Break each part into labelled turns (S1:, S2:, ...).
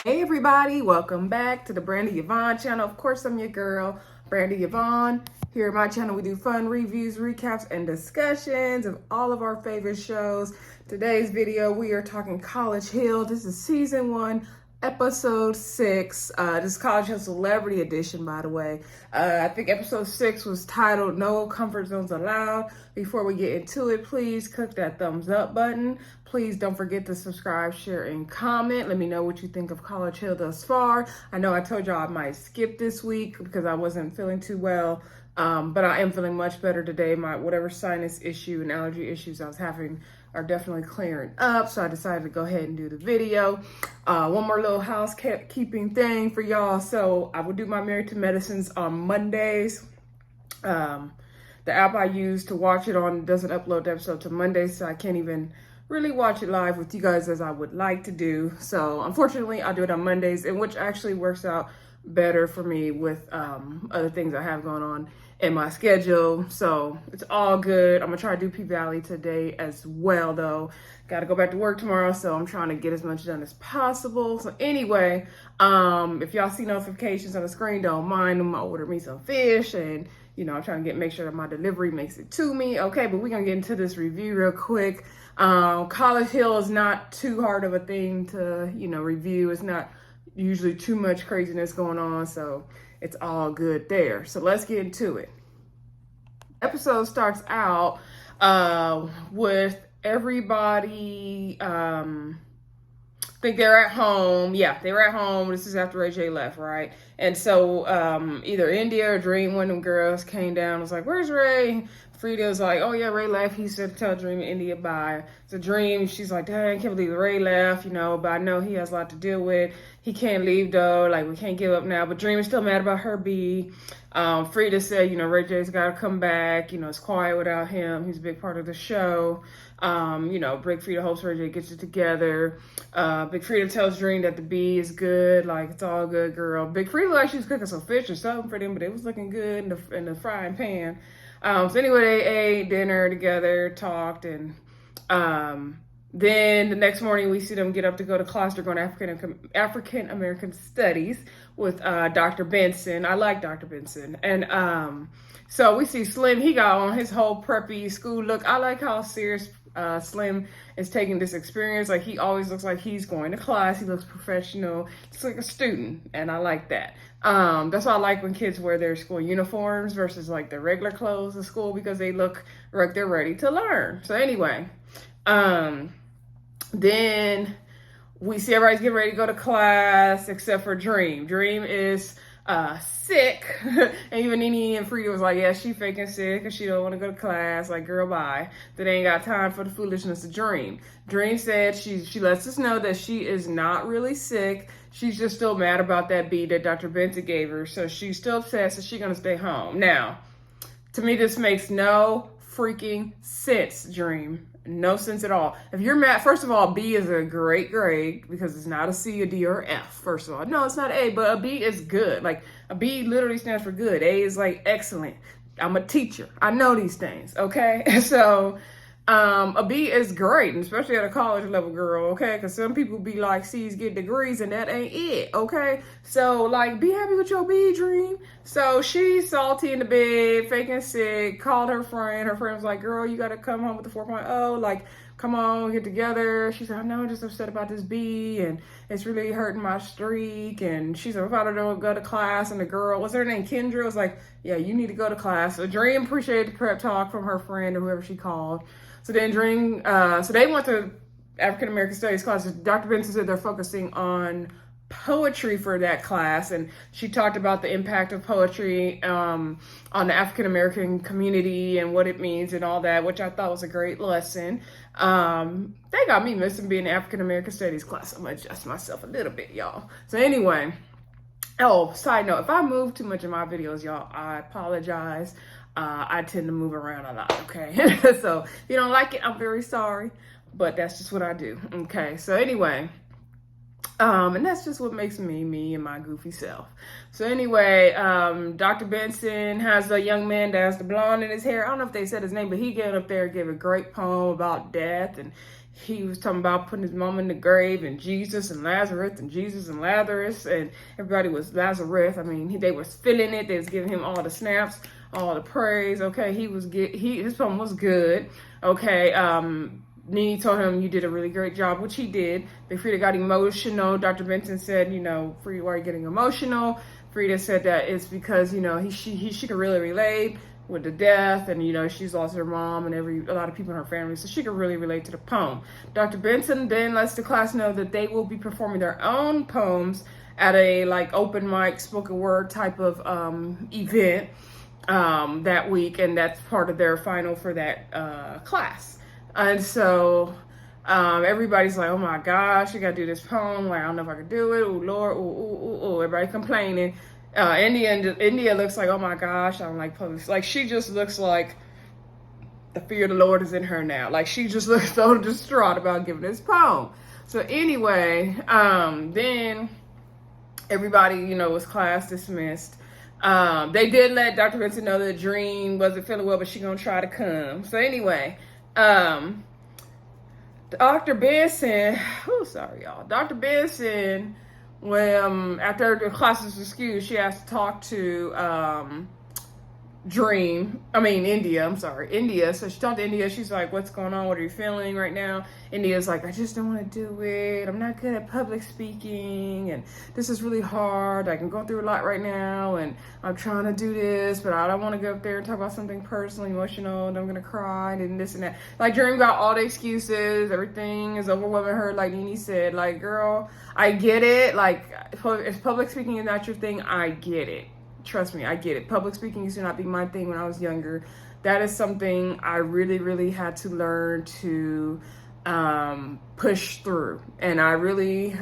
S1: Hey everybody, welcome back to the Brandy Yvonne channel. Of course, I'm your girl, Brandy Yvonne. Here at my channel, we do fun reviews, recaps, and discussions of all of our favorite shows. Today's video, we are talking College Hill. This is season 1, episode 6. This is College Hill Celebrity Edition, by the way. I think episode 6 was titled No Comfort Zones Allowed. Before we get into it, please click that thumbs up button. Please don't forget to subscribe, share, and comment. Let me know what you think of College Hill thus far. I know I told y'all I might skip this week because I wasn't feeling too well, but I am feeling much better today. My whatever sinus issue and allergy issues I was having are definitely clearing up, so I decided to go ahead and do the video. One more little housekeeping thing for y'all. So I will do my Married to Medicines on Mondays. The app I use to watch it on doesn't upload the episode to Mondays, so I can't even really watch it live with you guys as I would like to do. So unfortunately, I do it on Mondays, and which actually works out better for me with other things I have going on in my schedule. So it's all good. I'm gonna try to do P-Valley today as well, though. Gotta go back to work tomorrow, so I'm trying to get as much done as possible. So anyway, if y'all see notifications on the screen, don't mind them. I ordered me some fish, and I'm trying to make sure that my delivery makes it to me. Okay, but we're gonna get into this review real quick. College Hill is not too hard of a thing to, review. It's not usually too much craziness going on, so it's all good there. So let's get into it. Episode starts out with everybody, I think they're at home. Yeah, they were at home. This is after Ray J left, right? And so either India or Dream, one of them girls came down and was like, "Where's Ray?" Frida was like, "Oh yeah, Ray left. He said to tell Dream and India bye." So Dream, she's like, "Dang, I can't believe Ray left, but I know he has a lot to deal with. He can't leave though. Like, we can't give up now." But Dream is still mad about her B. Frida said, Ray J's got to come back. It's quiet without him. He's a big part of the show. Big Frida hopes Ray J gets it together. Big Frida tells Dream that the B is good. Like, it's all good, girl. Big Frida like she was cooking some fish or something for them, but it was looking good in the frying pan. So anyway, they ate dinner together, talked, and then the next morning we see them get up to go to class. They're going to African American Studies with Dr. Benson. I like Dr. Benson. And so we see Slim. He got on his whole preppy school look. I like how serious Slim is taking this experience. Like, he always looks like he's going to class. He looks professional. It's like a student, and I like that. That's why I like when kids wear their school uniforms versus like their regular clothes at school, because they look like they're ready to learn. So anyway, then we see everybody's getting ready to go to class except for Dream. Dream is sick. And even Nene and Frida was like, yeah, she faking sick and she don't want to go to class. Like, girl, bye. They ain't got time for the foolishness of Dream. Dream said she lets us know that she is not really sick. She's just still mad about that B that Dr. Benson gave her. So she's still upset, so she's going to stay home. Now, to me, this makes no freaking sense, Dream. No sense at all. If you're mad, first of all, B is a great grade because it's not a C, a D, or an F, first of all. No, it's not A, but a B is good. Like, a B literally stands for good. A is like excellent. I'm a teacher. I know these things, okay? So, a B is great, and especially at a college level, girl, okay? Because some people be like, C's get degrees, and that ain't it, okay? So, like, be happy with your B, Dream. So she's salty in the bed, faking sick, called her friend. Her friend was like, girl, you got to come home with the 4.0. Like, come on, get together. She said, I know, I'm just upset about this B, and it's really hurting my streak. And she said, if I don't go to class, and the girl, what's her name, Kendra, was like, yeah, you need to go to class. So Dream appreciated the prep talk from her friend or whoever she called. So then Dream, so they went to African American Studies class. Dr. Benson said they're focusing on poetry for that class, and she talked about the impact of poetry on the African American community and what it means and all that, which I thought was a great lesson. They got me missing being in African American Studies class. I'm gonna adjust myself a little bit, y'all. So anyway, side note, if I move too much in my videos, y'all, I apologize. I tend to move around a lot, okay? So if you don't like it, I'm very sorry, but that's just what I do, okay? So anyway, and that's just what makes me and my goofy self. So anyway, Dr. Benson has a young man that has the blonde in his hair. I don't know if they said his name, but he got up there and gave a great poem about death, and he was talking about putting his mom in the grave, and Jesus and Lazarus, and Jesus and Lazarus, and everybody was Lazarus. I mean, they was feeling it. They was giving him all the snaps, all the praise. Okay, his poem was good. Okay, Nene told him, you did a really great job, which he did. But Frida got emotional. Dr. Benson said, Frida, why are you getting emotional? Frida said that it's because, she could really relate with the death, and, she's lost her mom and a lot of people in her family, so she could really relate to the poem. Dr. Benson then lets the class know that they will be performing their own poems at a, open mic, spoken word type of event that week, and that's part of their final for that class. And so everybody's like, oh my gosh, you gotta do this poem. Like, I don't know if I can do it. Oh Lord, ooh. Everybody complaining. India looks like, oh my gosh, I don't like public. Like, she just looks like the fear of the Lord is in her now. Like, she just looks so distraught about giving this poem. So anyway, then everybody, was class dismissed. They did let Dr. Benson know that Dream wasn't feeling well, but she's gonna try to come. So anyway, Dr. Benson, Dr. Benson, when after the class was excused, she asked to talk to India. So she talked to India. She's like, what's going on? What are you feeling right now? India's like, I just don't want to do it. I'm not good at public speaking, and this is really hard. I'm going through a lot right now, and I'm trying to do this, but I don't want to go up there and talk about something personal, emotional, and I'm going to cry, and this and that. Like, Dream got all the excuses. Everything is overwhelming her. Like Nene said, like, girl, I get it. Like, if public speaking is not your thing, I get it. Trust me, I get it. Public speaking used to not be my thing when I was younger. That is something I really, really had to learn to push through. And I really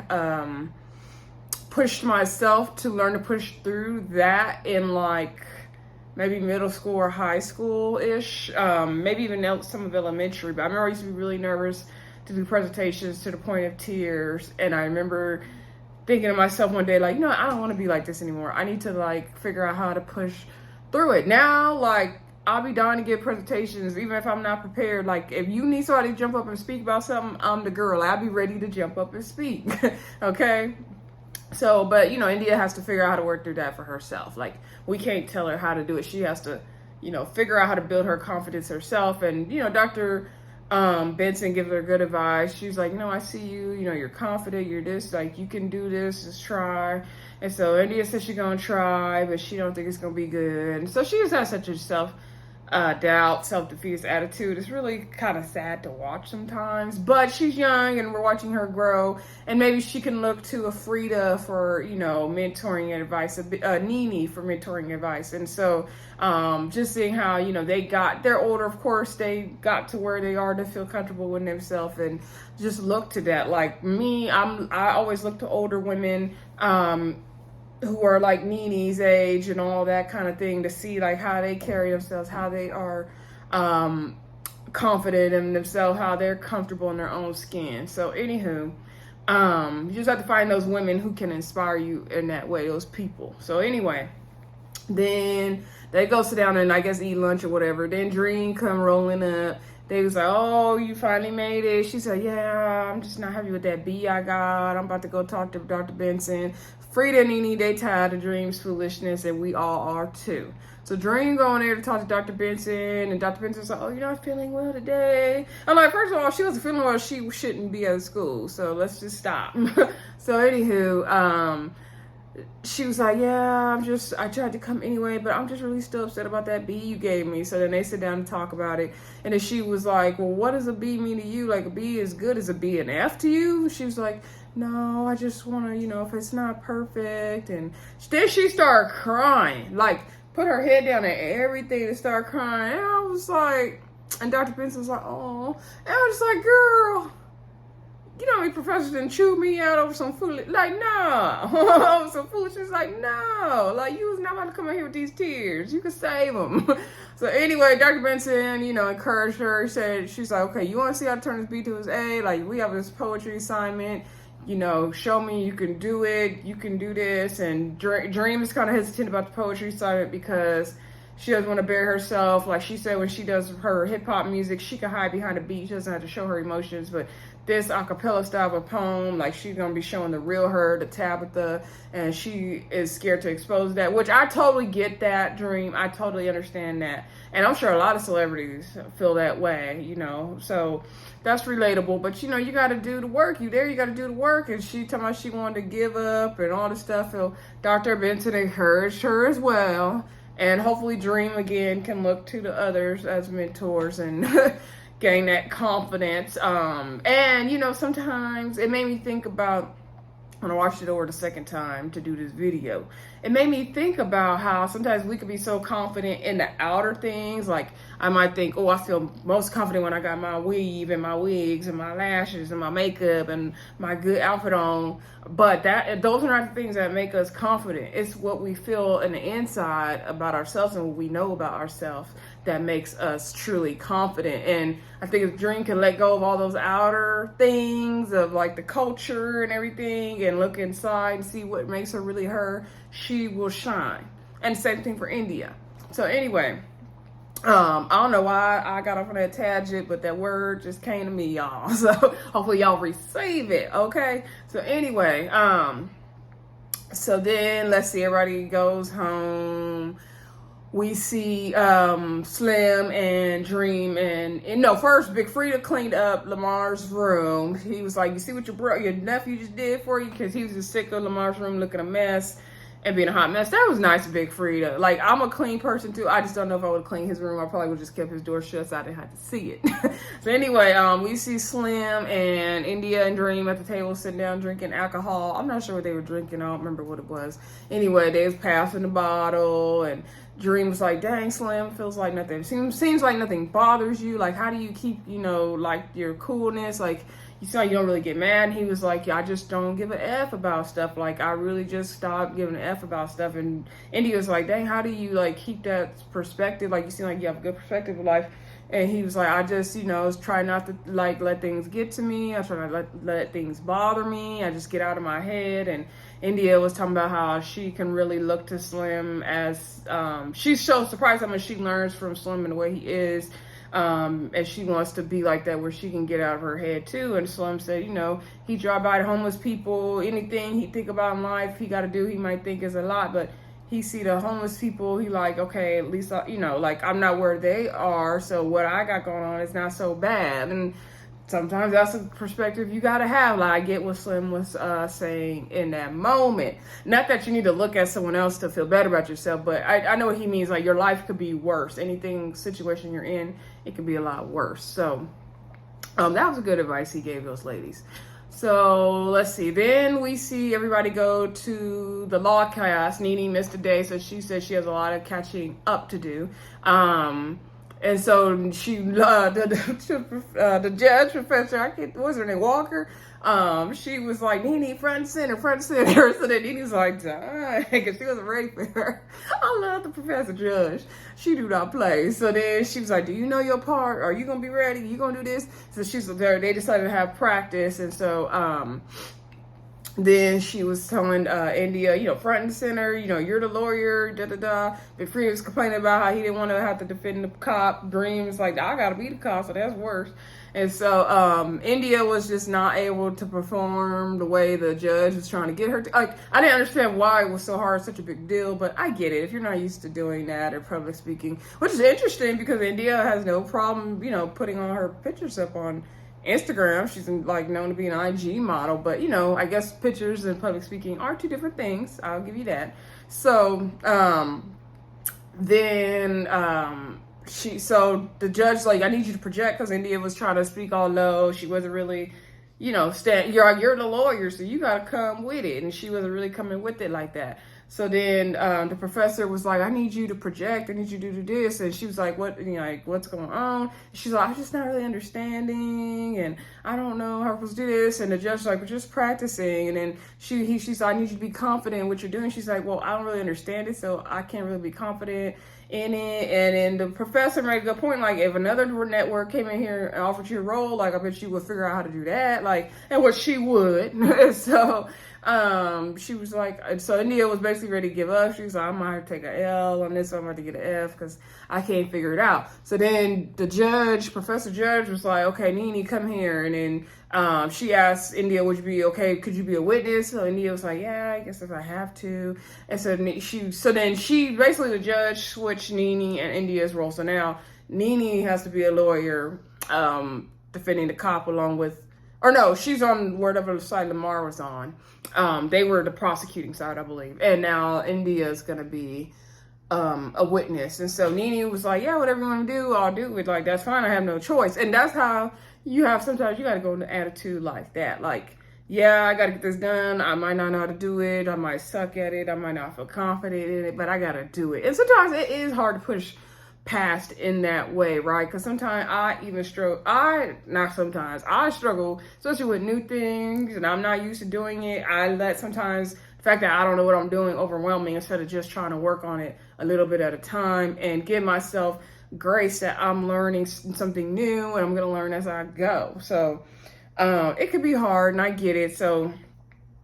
S1: pushed myself to learn to push through that in maybe middle school or high school-ish, maybe even some of elementary. But I remember I used to be really nervous to do presentations to the point of tears. And I remember thinking to myself one day, I don't want to be like this anymore. I need to figure out how to push through it. Now, I'll be dying to give presentations, even if I'm not prepared. If you need somebody to jump up and speak about something, I'm the girl. I'll be ready to jump up and speak. Okay? So, but, India has to figure out how to work through that for herself. We can't tell her how to do it. She has to, figure out how to build her confidence herself. And, Dr. Benson gives her good advice. She's like, I see you, you're confident, you're this, you can do this, just try. And so India says she's gonna try, but she don't think it's gonna be good. And so she just has such a self-doubt, self-defeatist attitude. It's really kind of sad to watch sometimes, but she's young and we're watching her grow, and maybe she can look to a Frida for, mentoring advice, Nene for mentoring advice. And so just seeing how, they're older, of course, they got to where they are to feel comfortable with themselves, and just look to that. Like me, I always look to older women, who are Nene's age and all that kind of thing, to see how they carry themselves, how they are confident in themselves, how they're comfortable in their own skin. So anywho, you just have to find those women who can inspire you in that way, those people. So anyway, then they go sit down and I guess eat lunch or whatever. Then Dream come rolling up. They was like, oh, you finally made it. She said, yeah, I'm just not happy with that B I got. I'm about to go talk to Dr. Benson. Frida and Nene, they tired of Dream's foolishness, and we all are too. So Dream going there to talk to Dr. Benson, and Dr. Benson's like, oh, you're not feeling well today. I'm like, first of all, she wasn't feeling well, she shouldn't be at school, so let's just stop. So anywho, she was like, yeah, I tried to come anyway, but I'm just really still upset about that B you gave me. So then they sit down and talk about it. And then she was like, well, what does a B mean to you? A B is good. Is a B an F to you? She was like, no, I just want to, if it's not perfect. And then she started crying, put her head down and everything and start crying. And I was like, and Dr. Benson was like, oh. And I was just like, girl, professors didn't chew me out over some food. No. Over some foolishness. No. You was not about to come in here with these tears. You could save them. So anyway, Dr. Benson, encouraged her. She's like, okay, you want to see how to turn this B to his A? We have this poetry assignment. Show me you can do it. You can do this. And Dream is kind of hesitant about the poetry assignment because she doesn't want to bury herself. Like she said, when she does her hip hop music, she can hide behind a beat. She doesn't have to show her emotions. But this acapella style of a poem, like she's gonna be showing the real her, the Tabitha, and she is scared to expose that. Which I totally get that, Dream. I totally understand that, and I'm sure a lot of celebrities feel that way, you know. So that's relatable. But you know, you got to do the work. You got to do the work. And she told me she wanted to give up and all this stuff. So Dr. Benson encouraged her as well. And hopefully Dream again can look to the others as mentors and gain that confidence. And you know, sometimes it made me think about, when I watched it over the second time to do this video, it made me think about how sometimes we could be so confident in the outer things. Like I might think, oh, I feel most confident when I got my weave and my wigs and my lashes and my makeup and my good outfit on. But those are not the things that make us confident. It's what we feel in the inside about ourselves and what we know about ourselves that makes us truly confident. And I think if Dream can let go of all those outer things of like the culture and everything and look inside and see what makes her really her, she will shine. And same thing for India. So anyway, I don't know why I got off on that tangent, but that word just came to me, y'all. So hopefully y'all receive it, okay? So anyway, so then let's see, everybody goes home. We see Slim and Dream and no, first Big Freedia cleaned up Lamar's room. He was like, you see what your nephew just did for you? Because he was just sick of Lamar's room looking a mess and being a hot mess. That was nice, Big Freedia. Like, I'm a clean person too. I just don't know if I would clean his room. I probably would just kept his door shut so I didn't have to see it. So anyway, we see Slim and India and Dream at the table sitting down drinking alcohol. I'm not sure what they were drinking. I don't remember what it was. Anyway, they was passing the bottle and Dream was like, dang, Slim, feels like nothing. Seems like nothing bothers you. Like, how do you keep, you know, like your coolness? Like, you sound like you don't really get mad. And he was like, yeah, I just don't give a F about stuff. Like, I really just stopped giving a F about stuff. And India was like, dang, how do you, like, keep that perspective? Like, you seem like you have a good perspective of life. And he was like, I just, you know, try not to, like, let things get to me. I try not to let things bother me. I just get out of my head. And India was talking about how she can really look to Slim as, she's so surprised how much she learns from Slim and the way he is. And she wants to be like that where she can get out of her head too. And Slim said, you know, he drive by the homeless people, anything he think about in life he got to do, he might think is a lot, but he see the homeless people, he like, okay, at least, you know, like I'm not where they are, so what I got going on is not so bad. And sometimes that's a perspective you got to have. Like, I get what Slim was saying in that moment. Not that you need to look at someone else to feel better about yourself, but I know what he means. Like, your life could be worse. Anything, situation you're in, it could be a lot worse. So that was a good advice he gave those ladies. So let's see. Then we see everybody go to the law class. Nene missed a day, so she said she has a lot of catching up to do. And so she, the judge, professor, what was her name, Walker? She was like, Nene, front and center. So then Nene's like, dang, because she wasn't ready for her. I love the professor judge. She do not play. So then she was like, do you know your part? Are you going to be ready? You going to do this? So she's there. They decided to have practice. And so, then she was telling India, you know, front and center, you know, you're the lawyer, da-da-da. Big Freedia was complaining about how he didn't want to have to defend the cop. Dream was like, I got to be the cop, so that's worse. And so India was just not able to perform the way the judge was trying to get her to. Like, I didn't understand why it was so hard, such a big deal, but I get it. If you're not used to doing that or public speaking, which is interesting because India has no problem, you know, putting all her pictures up on Instagram. She's like known to be an IG model, but you know, I guess pictures and public speaking are two different things. I'll give you that. So then so the judge like, I need you to project, because India was trying to speak all low. She wasn't really, you know, you're the lawyer, so you got to come with it. And she wasn't really coming with it like that. So then the professor was like, I need you to project. I need you to do this. And she was like, what, you know, like, what's going on? She's like, I'm just not really understanding. And I don't know how we're supposed to do this. And the judge's like, we're just practicing. And then she's like, I need you to be confident in what you're doing. She's like, well, I don't really understand it, so I can't really be confident in it. And then the professor made a good point, like, if another network came in here and offered you a role, like, I bet you would figure out how to do that, like, and what she would. So she was like, so India was basically ready to give up. She was like, I might have to take an L on this, I'm going to get an F because I can't figure it out. So then the judge, Professor Judge, was like, okay, Nene, come here. And then she asked India, would you be okay? Could you be a witness? So India was like, yeah, I guess if I have to. And so then she basically, the judge switched Nene and India's role. So now Nene has to be a lawyer defending the cop along with, or no, she's on whatever side Lamar was on. They were the prosecuting side, I believe. And now India is going to be a witness. And so Nene was like, yeah, whatever you want to do, I'll do it. Like, that's fine. I have no choice. And that's how sometimes you got to go into attitude like that. Like, yeah, I got to get this done. I might not know how to do it. I might suck at it. I might not feel confident in it, but I got to do it. And sometimes it is hard to push past in that way, right? Because sometimes I struggle, especially with new things, and I'm not used to doing it. I let sometimes the fact that I don't know what I'm doing overwhelm me instead of just trying to work on it a little bit at a time and give myself grace that I'm learning something new and I'm going to learn as I go. So it could be hard, and I get it. So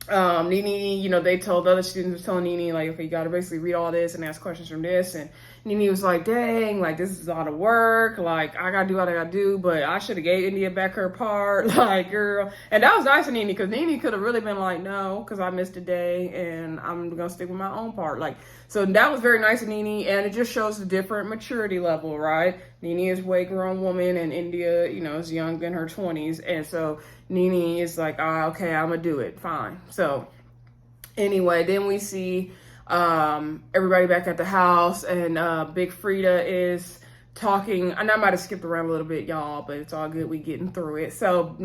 S1: Nene, they told other students, telling Nene, like, okay, you got to basically read all this and ask questions from this. And Nene was like, dang, like, this is a lot of work. Like, I got to do what I got to do, but I should have gave India back her part. Like, girl. And that was nice of Nene, because Nene could have really been like, no, because I missed a day and I'm going to stick with my own part. Like, so that was very nice of Nene, and it just shows the different maturity level, right? Nene is a way grown woman, and India, is young in her 20s. And so Nene is like, okay, I'm going to do it. Fine. So anyway, then we see everybody back at the house, and Big Frida is talking, and I might have skipped around a little bit, y'all, but it's all good. We getting through it. So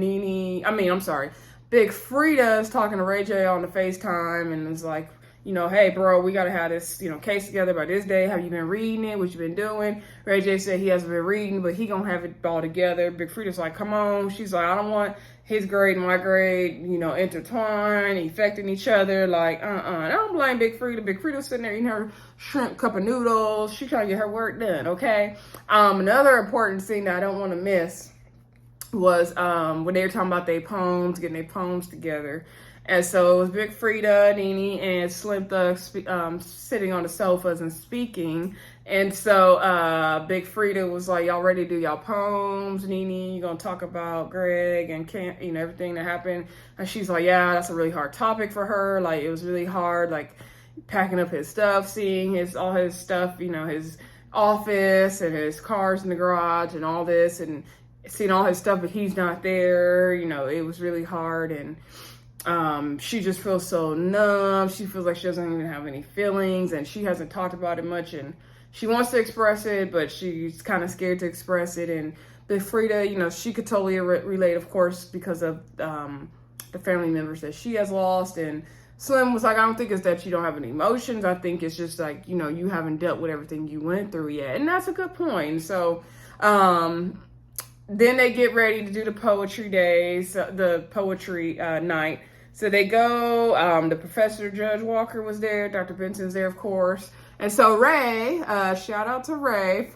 S1: Big Frida is talking to Ray J on the FaceTime, and is like, hey, bro, we got to have this, case together by this day. Have you been reading it? What you been doing? Ray J said he hasn't been reading, but he going to have it all together. Big Frida's like, come on. She's like, I don't want his grade and my grade, intertwined, affecting each other. Like, I don't blame Big Frida. Big Frida's sitting there eating her shrimp cup of noodles. She's trying to get her work done, okay? Another important scene that I don't want to miss was when they were talking about their poems, getting their poems together. And so it was Big Frida, Nene, and Slim Thug sitting on the sofas and speaking. And so Big Frida was like, y'all ready to do y'all poems? Nene, you gonna talk about Greg and everything that happened? And she's like, yeah, that's a really hard topic for her. Like, it was really hard, like, packing up his stuff, seeing all his stuff, his office and his cars in the garage and all this, and seeing all his stuff, but he's not there. It was really hard. And she just feels so numb. She feels like she doesn't even have any feelings, and she hasn't talked about it much, and she wants to express it, but she's kind of scared to express it. And Big Frida, she could totally relate, of course, because of the family members that she has lost. And Slim was like, I don't think it's that you don't have any emotions. I think it's just like, you haven't dealt with everything you went through yet. And that's a good point. So then they get ready to do the poetry days, the poetry night. So they go, the professor, Judge Walker, was there. Dr. Benson's there, of course. And so Ray, shout out to Ray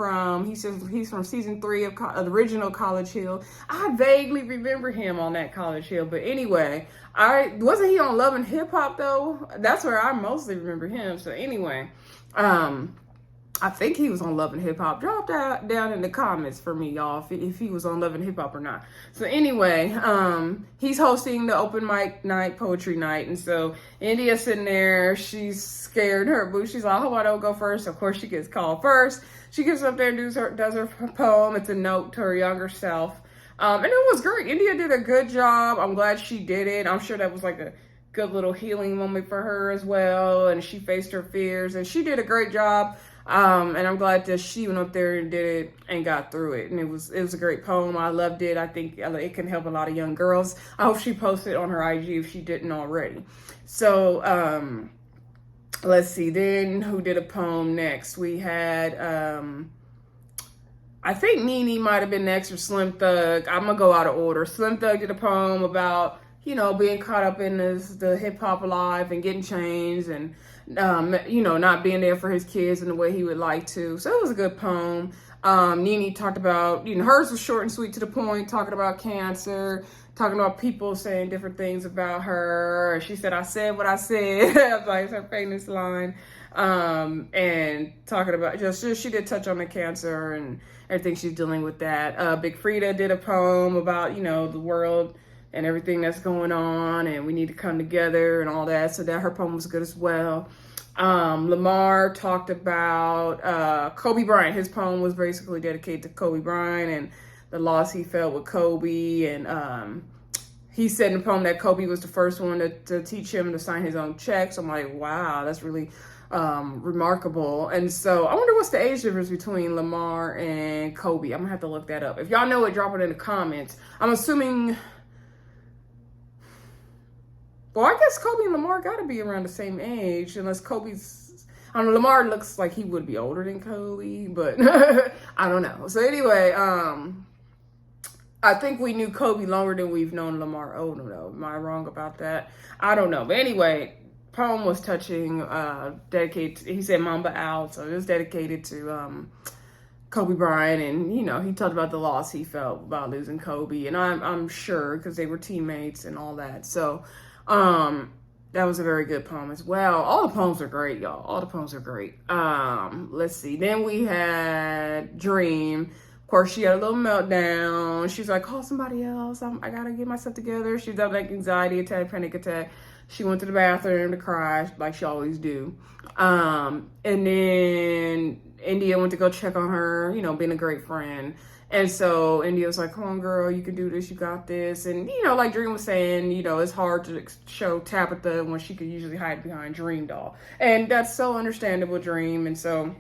S1: he says he's from season 3 of the original College Hill. I vaguely remember him on that College Hill. But anyway, wasn't he on Love and Hip Hop though? That's where I mostly remember him. So anyway, I think he was on Love and Hip Hop. Drop that down in the comments for me, y'all, if he was on Love and Hip Hop or not. So anyway, he's hosting the open mic night, poetry night. And so India's sitting there. She's scared her boo. She's like, I hope I don't go first. Of course, she gets called first. She gets up there and does her poem. It's a note to her younger self. And it was great. India did a good job. I'm glad she did it. I'm sure that was like a good little healing moment for her as well. And she faced her fears, and she did a great job. And I'm glad that she went up there and did it and got through it. And it was a great poem. I loved it. I think it can help a lot of young girls. I hope she posted it on her IG if she didn't already. So, let's see. Then who did a poem next? We had, I think Nene might have been next, or Slim Thug. I'm going to go out of order. Slim Thug did a poem about, being caught up in the hip hop life and getting changed, and you know, not being there for his kids in the way he would like to. So it was a good poem. Nene talked about, you know, hers was short and sweet to the point, talking about cancer, talking about people saying different things about her. She said, I said what I said. Like, it's her famous line. And talking about just she did touch on the cancer and everything she's dealing with that. Big Frida did a poem about, you know, the world and everything that's going on, and we need to come together and all that. So that her poem was good as well. Lamar talked about Kobe Bryant. His poem was basically dedicated to Kobe Bryant and the loss he felt with Kobe. And he said in the poem that Kobe was the first one to teach him to sign his own checks. I'm like, wow, that's really remarkable. And so I wonder what's the age difference between Lamar and Kobe. I'm gonna have to look that up. If y'all know it, drop it in the comments. I'm assuming, well, I guess Kobe and Lamar gotta be around the same age, unless Kobe's, I don't know, Lamar looks like he would be older than Kobe, but I don't know. So anyway, I think we knew Kobe longer than we've known Lamar Odom, though. Am I wrong about that? I don't know. But anyway, poem was touching, dedicated, he said Mamba out, so it was dedicated to Kobe Bryant, and you know, he talked about the loss he felt about losing Kobe, and I'm sure because they were teammates and all that. So that was a very good poem as well. All the poems are great, y'all. All the poems are great. Let's see. Then we had Dream. Of course, she had a little meltdown. She's like, call somebody else. I gotta get myself together. She's got like anxiety attack, panic attack. She went to the bathroom to cry like she always do. And then India went to go check on her, you know, being a great friend. And so India was like, come on, girl, you can do this. You got this. And, you know, like Dream was saying, you know, it's hard to show Tabitha when she could usually hide behind Dream Doll. And that's so understandable, Dream. And so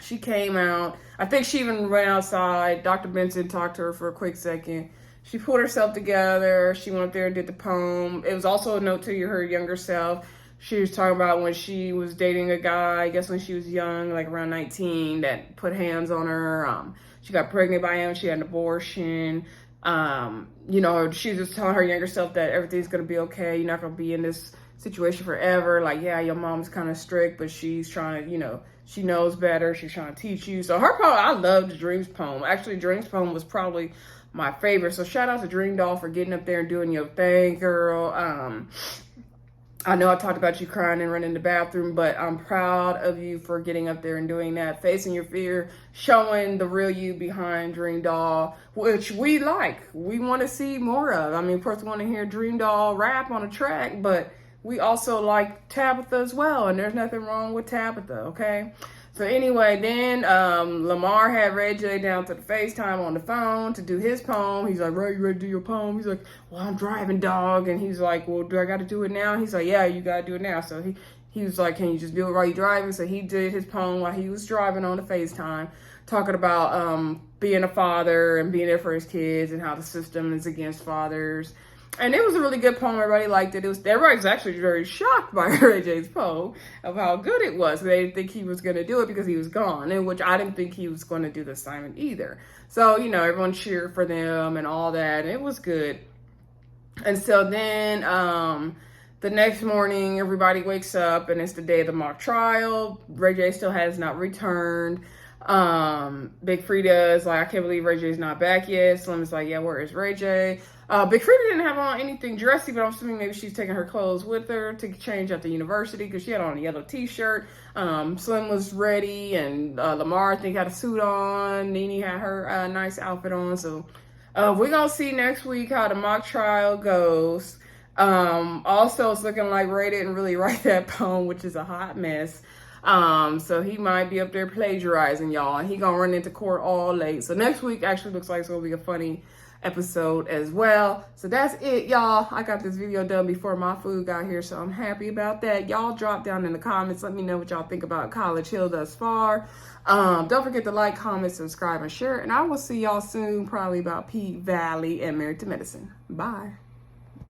S1: she came out. I think she even went outside. Dr. Benson talked to her for a quick second. She pulled herself together. She went up there and did the poem. It was also a note to her younger self. She was talking about when she was dating a guy, I guess when she was young, like around 19, that put hands on her. She got pregnant by him. She had an abortion. You know, she was just telling her younger self that everything's going to be okay. You're not going to be in this situation forever. Like, yeah, your mom's kind of strict, but she's trying to, you know, she knows better. She's trying to teach you. So her poem, I loved Dream's poem. Actually, Dream's poem was probably my favorite. So shout out to Dream Doll for getting up there and doing your thing, girl. I know I talked about you crying and running the bathroom, but I'm proud of you for getting up there and doing that, facing your fear, showing the real you behind Dream Doll, which we like. We want to see more of. I mean, of course, we want to hear Dream Doll rap on a track, but we also like Tabitha as well, and there's nothing wrong with Tabitha, okay? So anyway, then Lamar had Ray J down to the FaceTime on the phone to do his poem. He's like, Ray, you ready to do your poem? He's like, well, I'm driving, dog. And he's like, well, do I got to do it now? He's like, yeah, you got to do it now. So he was like, can you just do it while you're driving? So he did his poem while he was driving on the FaceTime, talking about being a father and being there for his kids and how the system is against fathers. And it was a really good poem. Everybody liked it. Everybody was actually very shocked by Ray J's poem of how good it was. They didn't think he was going to do it because he was gone, and which I didn't think he was going to do the assignment either. So, you know, everyone cheered for them and all that. And it was good. And so then the next morning, everybody wakes up, and it's the day of the mock trial. Ray J still has not returned. Big Frida is like, I can't believe Ray J's not back yet. Slim is like, yeah, where is Ray J? Big Frida didn't have on anything dressy, but I'm assuming maybe she's taking her clothes with her to change at the university because she had on a yellow t-shirt. Slim was ready, and Lamar, I think, had a suit on. Nene had her nice outfit on. So we're going to see next week how the mock trial goes. Also, it's looking like Ray didn't really write that poem, which is a hot mess. So he might be up there plagiarizing, y'all, and he gonna run into court all late. So next week actually looks like it's gonna be a funny episode as well. So that's it, y'all. I got this video done before my food got here, so I'm happy about that. Y'all drop down in the comments. Let me know what y'all think about College Hill thus far. Don't forget to like, comment, subscribe, and share. And I will see y'all soon, probably about P Valley and Married to Medicine. Bye.